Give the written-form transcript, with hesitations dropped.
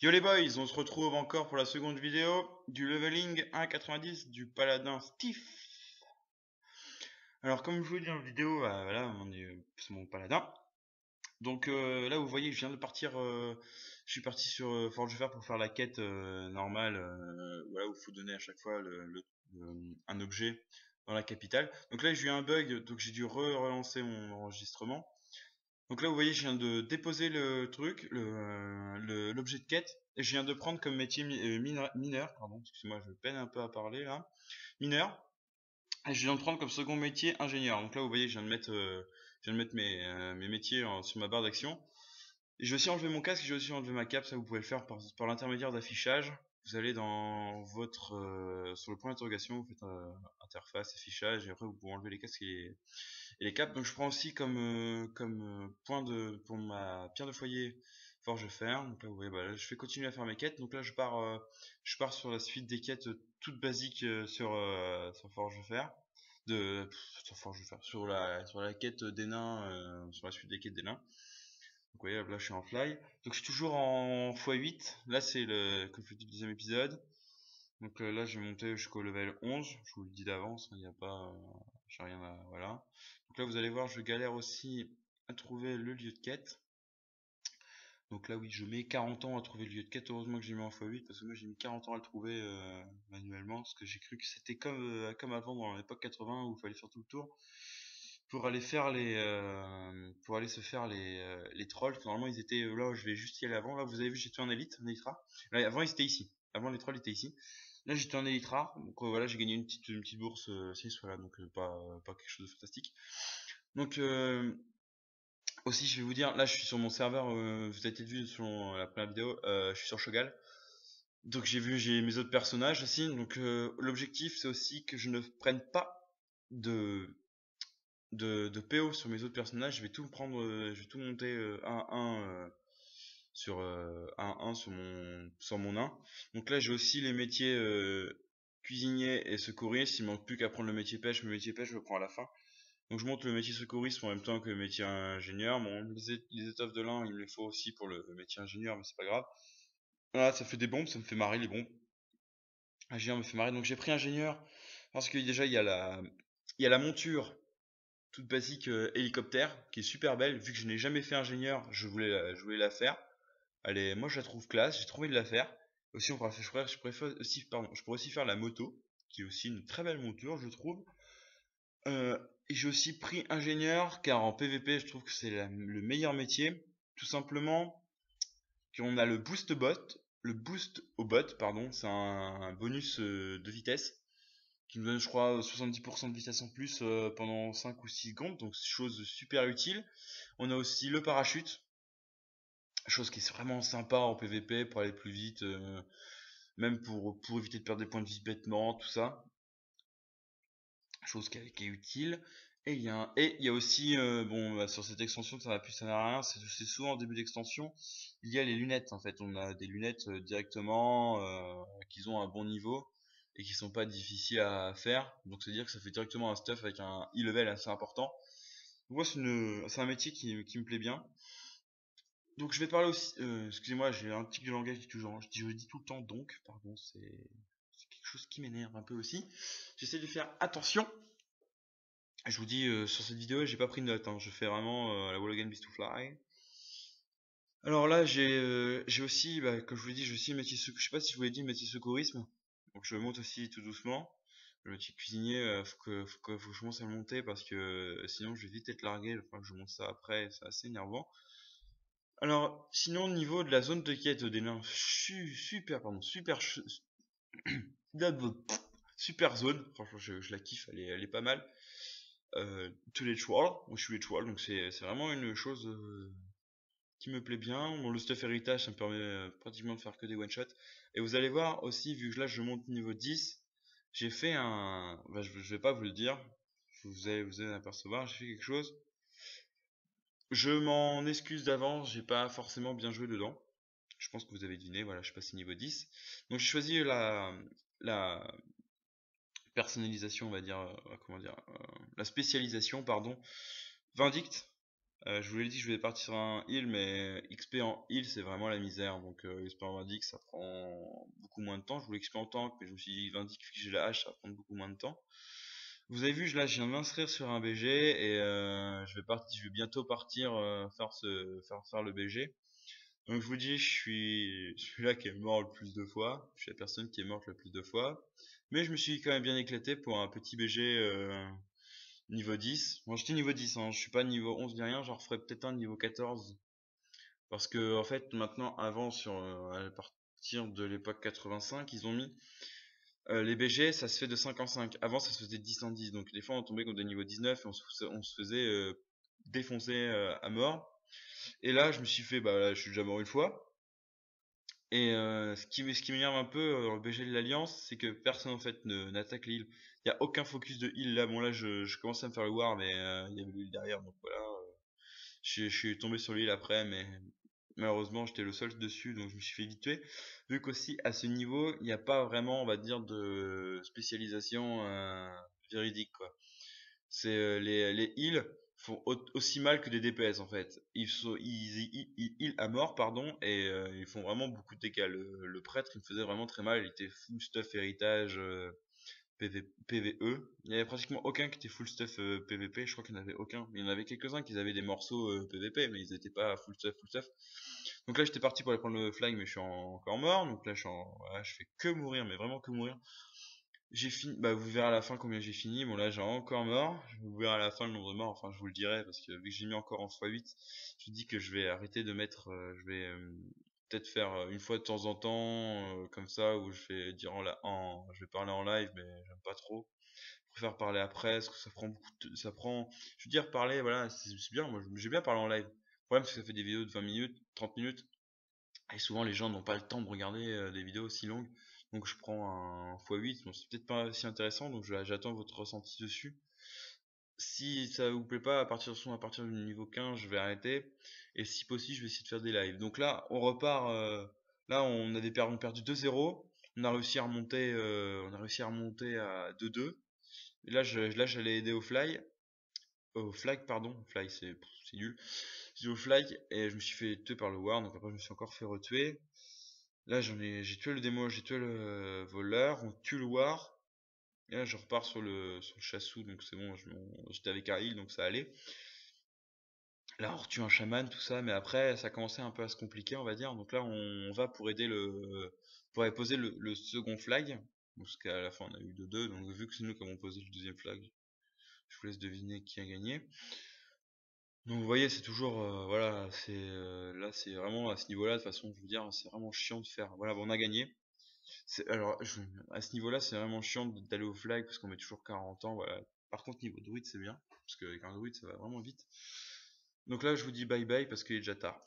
Yo les boys, on se retrouve encore pour la seconde vidéo du leveling 1.90 du paladin Steve. Alors comme je vous l'ai dit dans la vidéo, voilà, c'est mon paladin. Donc là vous voyez, je viens de partir, je suis parti sur Forge Fer pour faire la quête normale, voilà, où il faut donner à chaque fois un objet dans la capitale. Donc là j'ai eu un bug, donc j'ai dû relancer mon enregistrement. Donc là, vous voyez, je viens de déposer le truc, l'objet de quête, et je viens de prendre comme métier mineur, pardon, excusez-moi, je peine un peu à parler là, mineur, et je viens de prendre comme second métier ingénieur. Donc là, vous voyez, je viens de mettre mes métiers sur ma barre d'action. Et j'ai aussi enlevé mon casque, j'ai aussi enlevé ma cape, ça vous pouvez le faire par l'intermédiaire d'affichage. Vous allez dans votre sur le point d'interrogation, vous faites interface, affichage, et après vous pouvez enlever les casques et les capes. Donc je prends aussi comme point pour ma pierre de foyer forge fer. Donc là vous voyez, bah, là, je vais continuer à faire mes quêtes. Donc là je pars sur la suite des quêtes toutes basiques sur forge fer. Sur forge fer, sur la quête des nains, sur la suite des quêtes des nains. Donc vous voyez, là je suis en fly. Donc je suis toujours en x8. Là c'est comme je vous dis, le deuxième épisode. Donc là j'ai monté jusqu'au level 11. Je vous le dis d'avance, il n'y a pas, j'ai rien à, voilà. Donc là vous allez voir, je galère aussi à trouver le lieu de quête. Donc là oui, je mets 40 ans à trouver le lieu de quête. Heureusement que j'ai mis en x8 parce que moi j'ai mis 40 ans à le trouver manuellement, parce que j'ai cru que c'était comme avant dans l'époque 80 où il fallait faire tout le tour pour aller faire pour aller se faire les trolls. Normalement ils étaient là où je vais juste y aller avant. Là vous avez vu, j'étais en élite, en élite rare. Là, avant ils étaient ici. Avant les trolls étaient ici. Là j'étais en élite rare. Donc voilà, j'ai gagné une petite bourse 6, voilà, donc pas quelque chose de fantastique. Donc aussi je vais vous dire, là je suis sur mon serveur, vous avez peut-être vu sur la première vidéo, je suis sur Shogal. Donc j'ai mes autres personnages aussi. Donc l'objectif c'est aussi que je ne prenne pas de de PO sur mes autres personnages. Je vais tout prendre, je vais tout monter 1-1 sur 1-1 sur mon 1. Donc là j'ai aussi les métiers cuisinier et secouriste. Il manque plus qu'à prendre le métier pêche. Le métier pêche je le prends à la fin. Donc je monte le métier secouriste en même temps que le métier ingénieur. Bon, les étoffes de lin, il me les faut aussi pour le métier ingénieur, mais c'est pas grave. Voilà, ça fait des bombes, ça me fait marrer les bombes. Ingénieur me fait marrer. Donc j'ai pris ingénieur parce que déjà il y a la monture toute basique hélicoptère qui est super belle. Vu que je n'ai jamais fait ingénieur, je voulais la faire. Moi je la trouve classe, j'ai trouvé de la faire. Aussi je pourrais aussi faire la moto, qui est aussi une très belle monture, je trouve. Et j'ai aussi pris ingénieur, car en PVP, je trouve que c'est le meilleur métier. Tout simplement, qu'on a le boost au bot, pardon, c'est un bonus de vitesse qui nous donne, je crois, 70% de vitesse en plus pendant 5 ou 6 secondes, donc c'est chose super utile. On a aussi le parachute, chose qui est vraiment sympa en PVP pour aller plus vite, même pour éviter de perdre des points de vie bêtement, tout ça. Chose qui est utile. Et il y a aussi, bon, bah, sur cette extension, ça n'a rien, c'est souvent en début d'extension, il y a les lunettes en fait. On a des lunettes directement qui ont un bon niveau et qui sont pas difficiles à faire. Donc c'est à dire que ça fait directement un stuff avec un e-level assez important. Donc moi c'est un métier qui me plaît bien. Donc je vais parler aussi, excusez-moi, j'ai un tic de langage, je dis tout le temps donc, pardon, c'est quelque chose qui m'énerve un peu aussi. J'essaie de faire attention. Je vous dis, sur cette vidéo, j'ai pas pris de notes, hein. Je fais vraiment la wall again beast to fly. Alors là, j'ai aussi, bah, comme je vous l'ai dit, j'ai aussi le métier je sais pas si je vous l'ai dit, le métier secourisme. Donc je le monte aussi tout doucement. Le métier cuisinier, faut que je commence à le monter parce que sinon je vais vite être largué. Il faudra que je monte ça après, c'est assez énervant. Alors, sinon, au niveau de la zone de quête des nains, super, pardon, super zone. Franchement, je la kiffe, elle est pas mal. Tous les trolls, moi je suis les trolls, donc c'est vraiment une chose qui me plaît bien. Bon, le stuff héritage, ça me permet pratiquement de faire que des one shot. Et vous allez voir aussi, vu que là je monte niveau 10, j'ai fait bah, je vais pas vous le dire, vous allez apercevoir, j'ai fait quelque chose. Je m'en excuse d'avance, j'ai pas forcément bien joué dedans. Je pense que vous avez deviné, voilà, je suis passé niveau 10. Donc j'ai choisi la personnalisation, on va dire, comment dire, la spécialisation, pardon, Vindicte. Je vous l'ai dit, je vais partir sur un heal, mais XP en heal, c'est vraiment la misère. Donc, XP en Vindic, ça prend beaucoup moins de temps. Je voulais XP en tank, mais je me suis dit, Vindic, vu que j'ai la hache, ça va prendre beaucoup moins de temps. Vous avez vu, là, je viens de m'inscrire sur un BG et je vais bientôt partir faire le BG. Donc, je vous dis, je suis là qui est mort le plus de fois. Je suis la personne qui est morte le plus de fois. Mais je me suis quand même bien éclaté pour un petit BG niveau 10. Bon, j'étais niveau 10, hein, je suis pas niveau 11 ni rien, j'en referai peut-être un niveau 14. Parce que, en fait, maintenant, avant, à partir de l'époque 85, ils ont mis les BG, ça se fait de 5 en 5. Avant, ça se faisait de 10 en 10. Donc, des fois, on tombait contre des niveaux 19 et on se faisait défoncer à mort. Et là, je me suis fait, bah là, je suis déjà mort une fois. Et ce qui m'énerve un peu dans le BG de l'Alliance, c'est que personne en fait n'attaque l'île. Il n'y a aucun focus de heal là. Bon, là, je commence à me faire le war, mais il y avait l'île derrière, donc voilà. Je suis tombé sur l'île après, mais malheureusement, j'étais le seul dessus, donc je me suis fait vite tuer. Vu qu'aussi, à ce niveau, il n'y a pas vraiment, on va dire, de spécialisation véridique, quoi. C'est les heals font aussi mal que des DPS en fait. Ils heal à mort, pardon, et ils font vraiment beaucoup de dégâts. Le prêtre, il me faisait vraiment très mal. Il était full stuff héritage PVE. Il y avait pratiquement aucun qui était full stuff PVP. Je crois qu'il n'y en avait aucun. Il y en avait quelques-uns qui avaient des morceaux PVP, mais ils n'étaient pas full stuff, full stuff. Donc là, j'étais parti pour aller prendre le flag, mais encore mort. Donc là, voilà, je fais que mourir, mais vraiment que mourir. J'ai fini, bah vous verrez à la fin combien j'ai fini. Bon là j'ai encore mort. Vous verrez à la fin le nombre de morts. Enfin je vous le dirai parce que vu que j'ai mis encore en x8, je dis que je vais arrêter de mettre. Je vais peut-être faire une fois de temps en temps comme ça où je vais dire je vais parler en live, mais j'aime pas trop. Je préfère parler après parce que ça prend ça prend. Je veux dire parler, voilà, c'est bien. Moi j'ai bien parlé en live. Le problème c'est que ça fait des vidéos de 20 minutes, 30 minutes. Et souvent, les gens n'ont pas le temps de regarder des vidéos aussi longues. Donc, je prends un x8. Bon, c'est peut-être pas si intéressant. Donc, j'attends votre ressenti dessus. Si ça vous plaît pas, à partir du niveau 15, je vais arrêter. Et si possible, je vais essayer de faire des lives. Donc là, on repart. Là, on a perdu 2-0. On a réussi à remonter à 2-2. Et là, j'allais aider au flag, pardon. Flag, c'est nul. J'ai au flag et je me suis fait tuer par le war. Donc après, je me suis encore fait retuer. Là, j'ai tué le démo, j'ai tué le voleur, on tue le war. Et là, je repars sur le chassou, donc c'est bon, j'étais avec un heal, donc ça allait. Là, on retue un chaman, tout ça, mais après, ça commençait un peu à se compliquer, on va dire. Donc là, on va pour aller poser le second flag. Parce qu'à la fin, on a eu 2-2, donc vu que c'est nous qui avons posé le deuxième flag, je vous laisse deviner qui a gagné. Donc vous voyez, c'est toujours, voilà, là, c'est vraiment à ce niveau-là, de toute façon, je veux dire, c'est vraiment chiant de faire. Voilà, bon, on a gagné. Alors, à ce niveau-là, c'est vraiment chiant d'aller au flag parce qu'on met toujours 40 ans. Voilà. Par contre, niveau druide, c'est bien parce qu'avec un druide, ça va vraiment vite. Donc là, je vous dis bye bye parce qu'il est déjà tard.